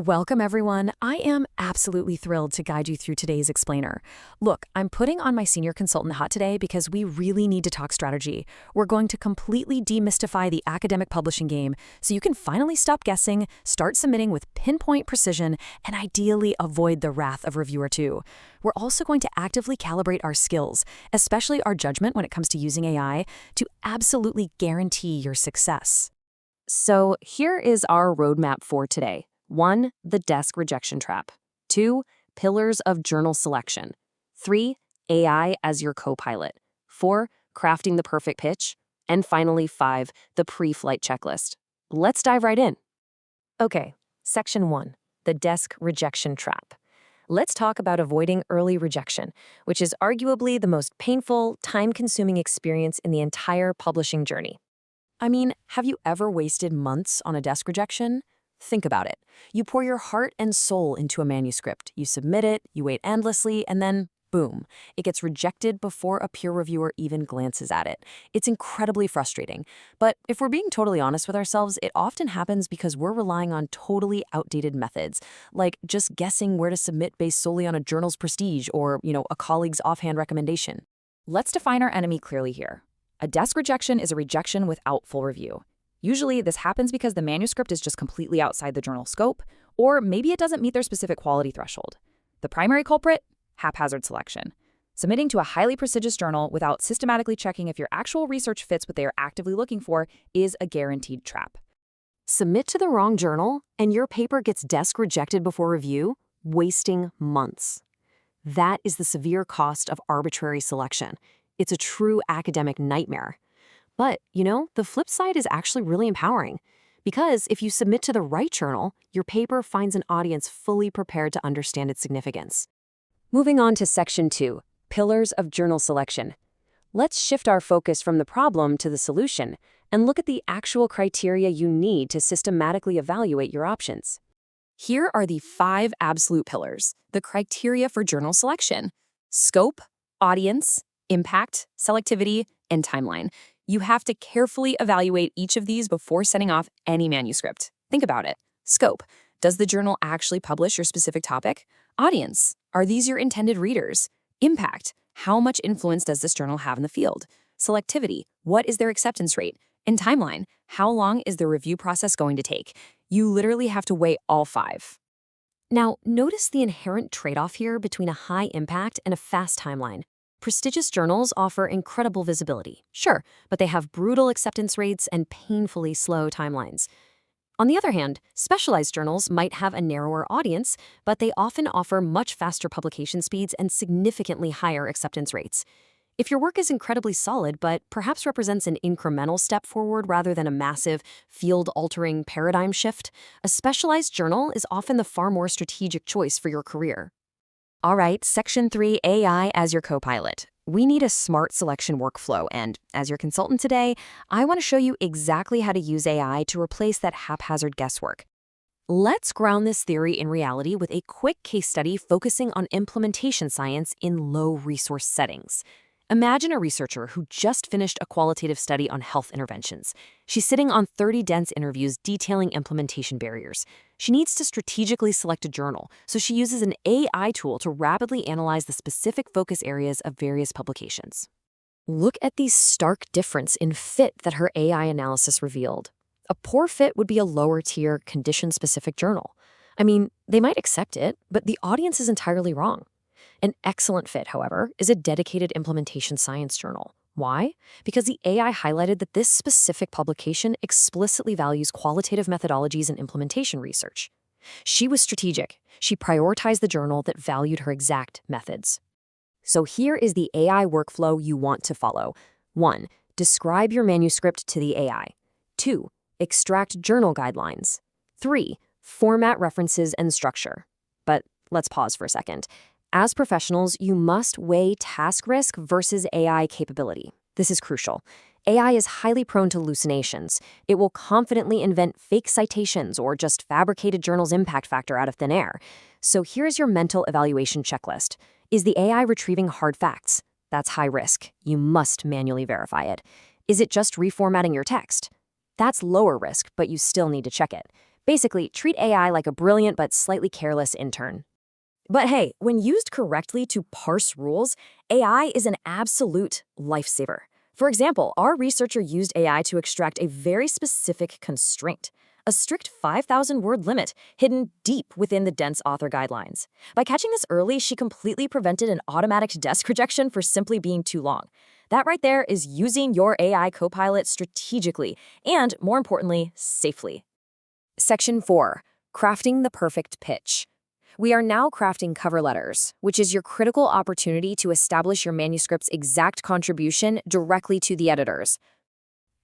Welcome, everyone. I am absolutely thrilled to guide you through today's explainer. Look, I'm putting on my senior consultant hat today because we really need to talk strategy. We're going to completely demystify the academic publishing game so you can finally stop guessing, start submitting with pinpoint precision, and ideally avoid the wrath of reviewer two. We're also going to actively calibrate our skills, especially our judgment when it comes to using AI, to absolutely guarantee your success. So here is our roadmap for today. 1. The desk rejection trap. 2. Pillars of journal selection. 3. AI as your co-pilot. 4. Crafting the perfect pitch. And finally, 5. The pre-flight checklist. Let's dive right in. Okay, Section 1. The desk rejection trap. Let's talk about avoiding early rejection, which is arguably the most painful, time-consuming experience in the entire publishing journey. I mean, have you ever wasted months on a desk rejection? Think about it. You pour your heart and soul into a manuscript, you submit it, you wait endlessly, and then, boom, it gets rejected before a peer reviewer even glances at it. It's incredibly frustrating. But if we're being totally honest with ourselves, it often happens because we're relying on totally outdated methods, like just guessing where to submit based solely on a journal's prestige or, a colleague's offhand recommendation. Let's define our enemy clearly here. A desk rejection is a rejection without full review. Usually, this happens because the manuscript is just completely outside the journal's scope, or maybe it doesn't meet their specific quality threshold. The primary culprit? Haphazard selection. Submitting to a highly prestigious journal without systematically checking if your actual research fits what they are actively looking for is a guaranteed trap. Submit to the wrong journal, and your paper gets desk rejected before review, wasting months. That is the severe cost of arbitrary selection. It's a true academic nightmare. But, the flip side is actually really empowering. Because if you submit to the right journal, your paper finds an audience fully prepared to understand its significance. Moving on to Section 2, Pillars of Journal Selection. Let's shift our focus from the problem to the solution and look at the actual criteria you need to systematically evaluate your options. Here are the 5 absolute pillars, the criteria for journal selection: scope, audience, impact, selectivity, and timeline. You have to carefully evaluate each of these before sending off any manuscript. Think about it. Scope. Does the journal actually publish your specific topic? Audience. Are these your intended readers? Impact. How much influence does this journal have in the field? Selectivity. What is their acceptance rate? And timeline. How long is the review process going to take? You literally have to weigh all 5. Now, notice the inherent trade-off here between a high impact and a fast timeline. Prestigious journals offer incredible visibility, sure, but they have brutal acceptance rates and painfully slow timelines. On the other hand, specialized journals might have a narrower audience, but they often offer much faster publication speeds and significantly higher acceptance rates. If your work is incredibly solid but perhaps represents an incremental step forward rather than a massive, field-altering paradigm shift, a specialized journal is often the far more strategic choice for your career. All right, Section 3, AI as your co-pilot. We need a smart selection workflow, and as your consultant today, I want to show you exactly how to use AI to replace that haphazard guesswork. Let's ground this theory in reality with a quick case study focusing on implementation science in low-resource settings. Imagine a researcher who just finished a qualitative study on health interventions. She's sitting on 30 dense interviews detailing implementation barriers. She needs to strategically select a journal, so she uses an AI tool to rapidly analyze the specific focus areas of various publications. Look at the stark difference in fit that her AI analysis revealed. A poor fit would be a lower-tier, condition-specific journal. I mean, they might accept it, but the audience is entirely wrong. An excellent fit, however, is a dedicated implementation science journal. Why? Because the AI highlighted that this specific publication explicitly values qualitative methodologies and implementation research. She was strategic. She prioritized the journal that valued her exact methods. So here is the AI workflow you want to follow. 1. Describe your manuscript to the AI. 2. Extract journal guidelines. 3. Format references and structure. But let's pause for a second. As professionals, you must weigh task risk versus AI capability. This is crucial. AI is highly prone to hallucinations. It will confidently invent fake citations or just fabricate a journal's impact factor out of thin air. So here's your mental evaluation checklist. Is the AI retrieving hard facts? That's high risk. You must manually verify it. Is it just reformatting your text? That's lower risk, but you still need to check it. Basically, treat AI like a brilliant but slightly careless intern. But hey, when used correctly to parse rules, AI is an absolute lifesaver. For example, our researcher used AI to extract a very specific constraint, a strict 5,000-word limit hidden deep within the dense author guidelines. By catching this early, she completely prevented an automatic desk rejection for simply being too long. That right there is using your AI copilot strategically and, more importantly, safely. Section 4. Crafting the perfect pitch. We are now crafting cover letters, which is your critical opportunity to establish your manuscript's exact contribution directly to the editors.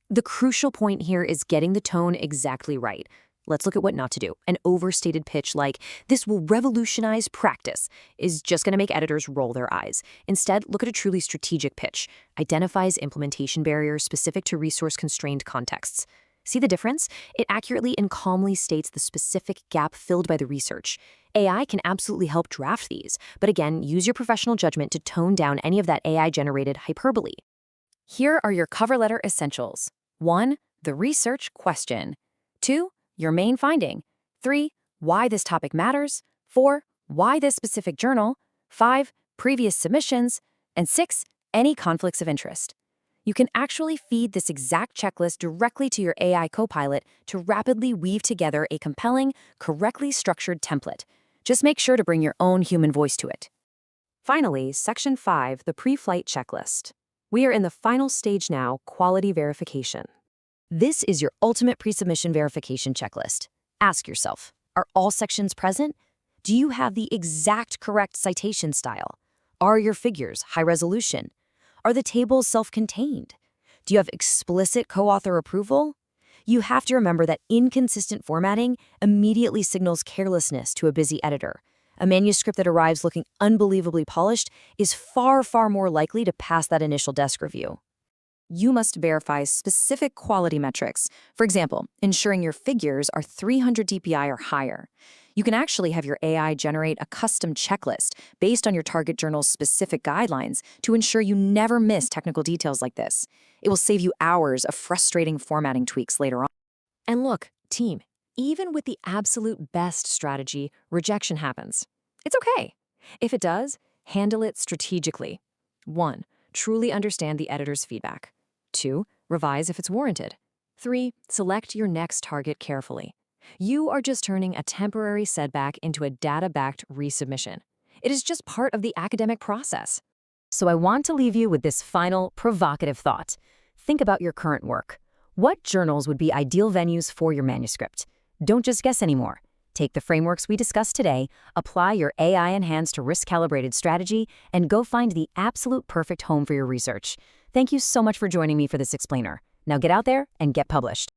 The crucial point here is getting the tone exactly right. Let's look at what not to do. An overstated pitch like, "This will revolutionize practice," is just going to make editors roll their eyes. Instead, look at a truly strategic pitch. Identifies implementation barriers specific to resource-constrained contexts. See the difference? It accurately and calmly states the specific gap filled by the research. AI can absolutely help draft these, but again, use your professional judgment to tone down any of that AI-generated hyperbole. Here are your cover letter essentials. 1. The research question. 2. Your main finding. 3. Why this topic matters. 4. Why this specific journal. 5. Previous submissions. And 6. Any conflicts of interest. You can actually feed this exact checklist directly to your AI copilot to rapidly weave together a compelling, correctly structured template. Just make sure to bring your own human voice to it. Finally, Section 5, the pre-flight checklist. We are in the final stage now, quality verification. This is your ultimate pre-submission verification checklist. Ask yourself, are all sections present? Do you have the exact correct citation style? Are your figures high resolution? Are the tables self-contained? Do you have explicit co-author approval? You have to remember that inconsistent formatting immediately signals carelessness to a busy editor. A manuscript that arrives looking unbelievably polished is far, far more likely to pass that initial desk review. You must verify specific quality metrics. For example, ensuring your figures are 300 dpi or higher. You can actually have your AI generate a custom checklist based on your target journal's specific guidelines to ensure you never miss technical details like this. It will save you hours of frustrating formatting tweaks later on. And look, team, even with the absolute best strategy, rejection happens. It's okay. If it does, handle it strategically. 1. Truly understand the editor's feedback. 2. Revise if it's warranted. 3. Select your next target carefully. You are just turning a temporary setback into a data-backed resubmission. It is just part of the academic process. So I want to leave you with this final, provocative thought. Think about your current work. What journals would be ideal venues for your manuscript? Don't just guess anymore. Take the frameworks we discussed today, apply your AI-enhanced risk-calibrated strategy, and go find the absolute perfect home for your research. Thank you so much for joining me for this explainer. Now get out there and get published.